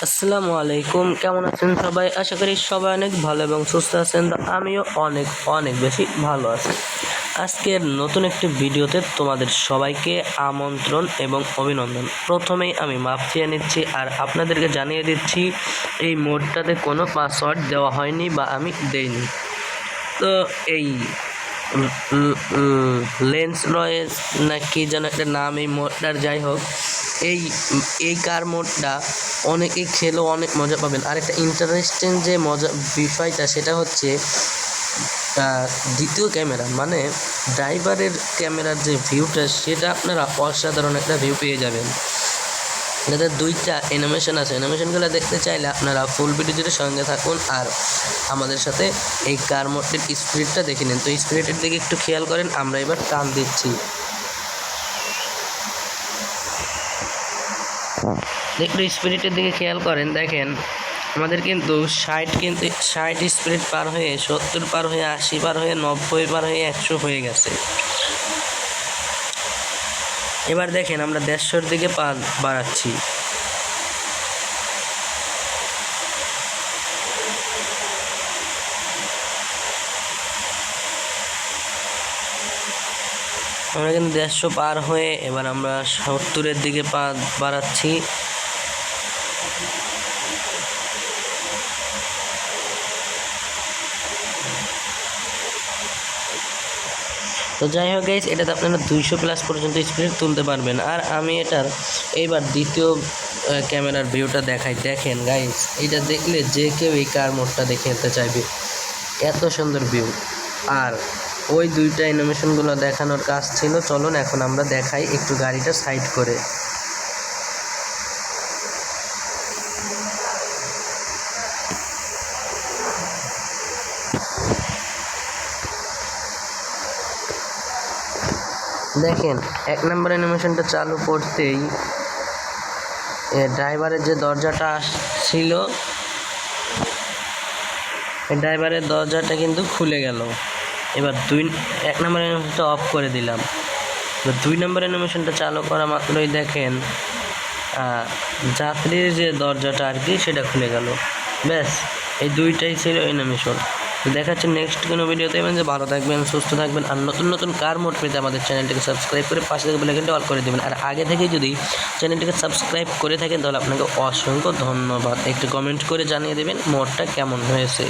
আসসালামু আলাইকুম, কেমন আছেন সবাই? আশা করি সবাই অনেক ভালো এবং সুস্থ আছেন। তো আমিও অনেক অনেক বেশি ভালো আছি। আজকের নতুন একটি ভিডিওতে তোমাদের সবাইকে আমন্ত্রণ এবং অভিনন্দন। প্রথমেই আমি মাপ চেয়ে নিচ্ছি আর আপনাদেরকে জানিয়ে দিচ্ছি এই মোডটাতে কোনো পাসওয়ার্ড দেওয়া হয়নি বা আমি দেইনি। তো এই লেন্স রয়েস না কি যেন একটা নাম এই মোডটার, যাই হোক এই কার মোডটা অনেকেই খেলেও অনেক মজা পাবেন। আর একটা ইন্টারেস্টিং যে মজা বিষয়টা সেটা হচ্ছে দ্বিতীয় ক্যামেরা মানে ড্রাইভারের ক্যামেরার যে ভিউটা সেটা আপনারা অসাধারণ একটা ভিউ পেয়ে যাবেন। এটাতে দুইটা অ্যানিমেশন আছে, অ্যানিমেশনগুলো দেখতে চাইলে আপনারা ফুল ভিডিওটির সঙ্গে থাকুন আর আমাদের সাথে এই কার মোডটির স্পিডটা দেখে নিন। তো স্পিডের দিকে একটু খেয়াল করেন, আমরা এবার টান দিচ্ছি। একটু স্পিডের দিকে খেয়াল করেন, দেখেন আমাদের কিন্তু 60 স্পিড পার হয়ে 70 পার হয়ে 80 পার হয়ে 90 পার হয়ে 100 হয়ে গেছে। এবার দেখেন আমরা 150-র দিকে বাড়াচ্ছি। আমরা কিন্তু 150 পার হয়ে এবার আমরা 70-এর দিকে বাড়াচ্ছি। তো যাই হোক গাইস, এটাতে আপনারা 200+ পর্যন্ত স্পিড তুলতে পারবেন। আর আমি এটার এইবার দ্বিতীয় ক্যামেরার ভিউটা দেখাই। দেখেন গাইস, এটা দেখলে যে কেউ এই কার মোডটা দেখে নিতে চাইবে, এত সুন্দর ভিউ। আর ওই দুইটা অ্যানিমেশনগুলো দেখানোর কাজ ছিল। চলুন এখন আমরা দেখাই একটু গাড়িটা সাইড করে। দেখেন 1 নম্বর অ্যানিমেশনটা চালু করতেই ড্রাইভারের যে দরজাটা ছিল ড্রাইভারের দরজাটা কিন্তু খুলে গেল। এবার 1 নম্বর অ্যানিমেশনটা অফ করে দিলাম। 2 নম্বর অ্যানিমেশনটা চালু করা মাত্রই দেখেন যাত্রীর যে দরজাটা আর কি সেটা খুলে গেল। ব্যাস, এই দুইটাই ছিল অ্যানিমেশন। দেখাচ্ছি নেক্সট কোনো ভিডিওতে। যে ভালো থাকবেন, সুস্থ থাকবেন। আর নতুন নতুন কার মোড পেতে আমাদের চ্যানেলটিকে সাবস্ক্রাইব করে পাশে থেকে বেল আইকনটি অল করে দেবেন। আর আগে থেকে যদি চ্যানেলটিকে সাবস্ক্রাইব করে থাকেন তাহলে আপনাকে অসংখ্য ধন্যবাদ। একটু কমেন্ট করে জানিয়ে দেবেন মোডটা কেমন হয়েছে।